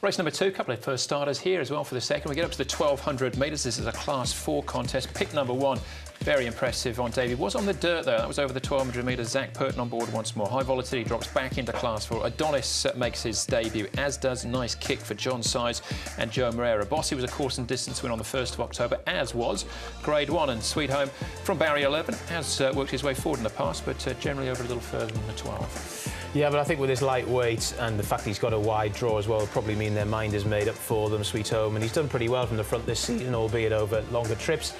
Race number 2, a couple of first starters here as well for the second. We get up to the 1200 metres. This is a Class 4 contest. Pick number 1, very impressive on debut. Was on the dirt, though. That was over the 1200 metres. Zach Purton on board once more. High Volatility drops back into Class 4. Adonis makes his debut, as does Nice Kick for John Size and Joe Moreira. Bossy was a course and distance win on the 1st of October, as was Grade 1. And Sweet Home from Barrier 11 has worked his way forward in the past, but generally over a little further than the 12. Yeah, but I think with his lightweight and the fact he's got a wide draw as well, will probably mean their mind is made up for them, Sweet Home. And he's done pretty well from the front this season, albeit over longer trips.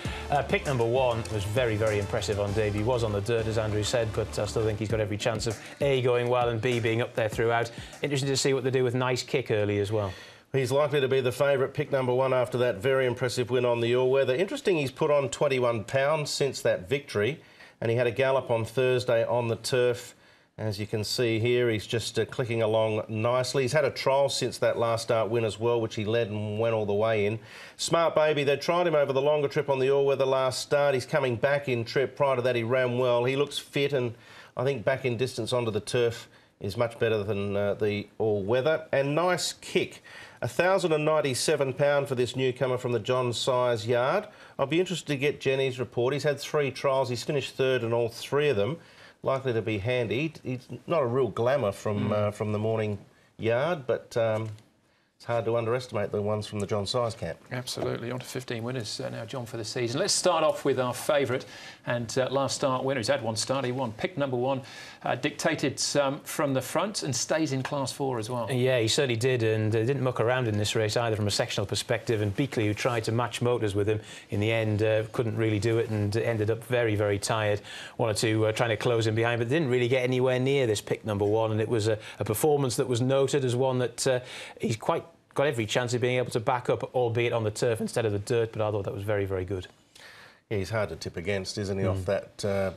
Pick number 1 was very, very impressive on debut. He was on the dirt, as Andrew said, but I still think he's got every chance of A, going well, and B, being up there throughout. Interesting to see what they do with Nice Kick early as well. He's likely to be the favourite, pick number 1, after that very impressive win on the all-weather. Interesting, he's put on 21 pounds since that victory, and he had a gallop on Thursday on the turf. As you can see here, he's just clicking along nicely. He's had a trial since that last start win as well, which he led and went all the way in. Smart Baby, they tried him over the longer trip on the all-weather last start. He's coming back in trip. Prior to that, he ran well. He looks fit, and I think back in distance onto the turf is much better than the all-weather. And Nice Kick, £1,097 for this newcomer from the John Size yard. I'll be interested to get Jenny's report. He's had 3 trials. He's finished 3rd in all 3 of them. Likely to be handy. He's not a real glamour from the morning yard, but it's hard to underestimate the ones from the John Size camp. Absolutely. On to 15 winners now, John, for the season. Let's start off with our favourite and last start winner. He's had one start. He won. Pick number 1, dictated from the front and stays in Class 4 as well. Yeah, he certainly did, and didn't muck around in this race either from a sectional perspective. And Beakley, who tried to match motors with him, in the end couldn't really do it and ended up very, very tired. Wanted to trying to close him behind, but didn't really get anywhere near this pick number 1. And it was a performance that was noted as one that he's got every chance of being able to back up, albeit on the turf instead of the dirt. But I thought that was very, very good. Yeah, he's hard to tip against, isn't he, off that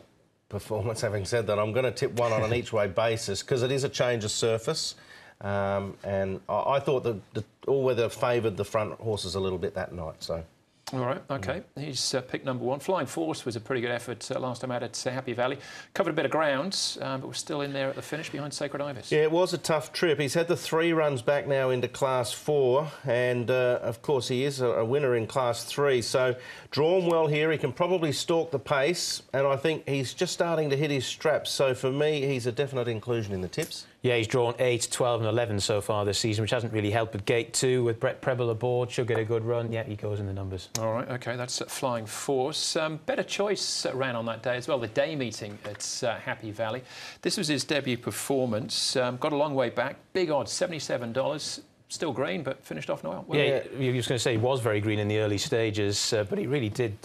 performance. Having said that, I'm going to tip 1 on an each-way basis because it is a change of surface. And I thought the all-weather favoured the front horses a little bit that night. So. All right, OK. He's pick number 1. Flying Force was a pretty good effort last time out at Happy Valley. Covered a bit of ground, but was still in there at the finish behind Sacred Ibis. Yeah, it was a tough trip. He's had the 3 runs back now into Class 4, and of course he is a winner in Class 3. So drawn well here. He can probably stalk the pace, and I think he's just starting to hit his straps. So for me, he's a definite inclusion in the tips. Yeah, he's drawn 8, 12 and 11 so far this season, which hasn't really helped. But Gate 2 with Brett Preble aboard should get a good run. Yeah, he goes in the numbers. All right, OK, that's Flying Force. Better Choice ran on that day as well, the day meeting at Happy Valley. This was his debut performance. Got a long way back. Big odds, $77. Still green, but finished off well. Yeah, you was going to say he was very green in the early stages, but he really did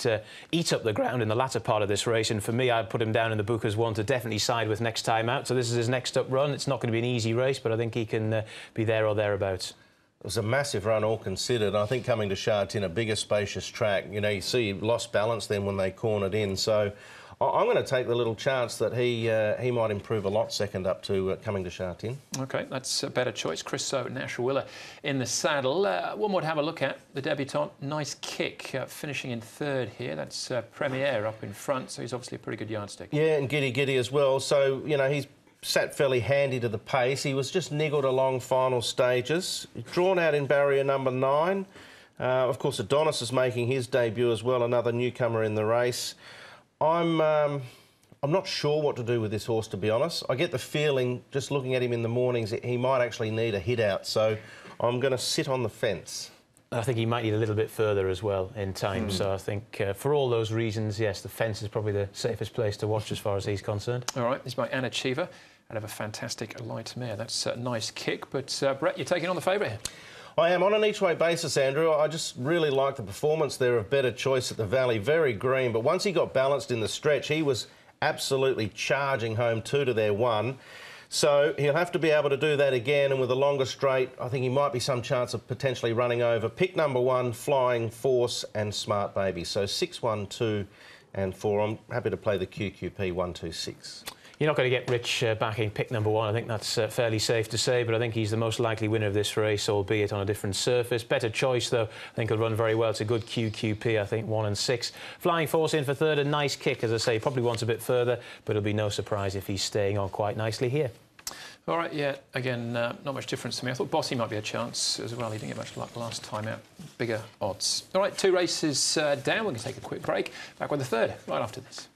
eat up the ground in the latter part of this race. And for me, I'd put him down in the book as one to definitely side with next time out. So this is his next up run. It's not going to be an easy race, but I think he can be there or thereabouts. It was a massive run, all considered. I think coming to Shartin, a bigger, spacious track, you know, you see he lost balance then when they cornered in. So I'm going to take the little chance that he might improve a lot second up to coming to Shartin. OK, that's a Better Choice. Chris Sow and Ashwilla in the saddle. One more to have a look at, the debutant, Nice Kick, finishing in 3rd here. That's Premier up in front, so he's obviously a pretty good yardstick. Yeah, and Giddy as well. So, you know, he's sat fairly handy to the pace. He was just niggled along final stages. Drawn out in barrier number 9. Of course, Adonis is making his debut as well, another newcomer in the race. I'm not sure what to do with this horse, to be honest. I get the feeling, just looking at him in the mornings, he might actually need a hit out. So I'm going to sit on the fence. I think he might need a little bit further as well in time. So I think for all those reasons, yes, the fence is probably the safest place to watch as far as he's concerned. All right, this is by Anna Cheever out of a fantastic light mare. That's a Nice Kick. But, Brett, you're taking on the favourite here. I am on an each-way basis, Andrew. I just really like the performance there of Better Choice at the Valley. Very green, but once he got balanced in the stretch, he was absolutely charging home 2 to their 1. So he'll have to be able to do that again, and with a longer straight, I think he might be some chance of potentially running over. Pick number 1, Flying Force and Smart Baby. So 6, 1, 2 and 4. I'm happy to play the QQP 1, 2, 6. You're not going to get Rich backing pick number 1. I think that's fairly safe to say, but I think he's the most likely winner of this race, albeit on a different surface. Better Choice, though, I think he'll run very well. It's a good QQP, I think, 1 and 6. Flying Force in for 3rd, a Nice Kick, as I say, probably wants a bit further, but it'll be no surprise if he's staying on quite nicely here. All right, yeah, again, not much difference to me. I thought Bossy might be a chance as well. He didn't get much luck last time out. Bigger odds. All right, 2 races down. We're going to take a quick break. Back with the third right after this.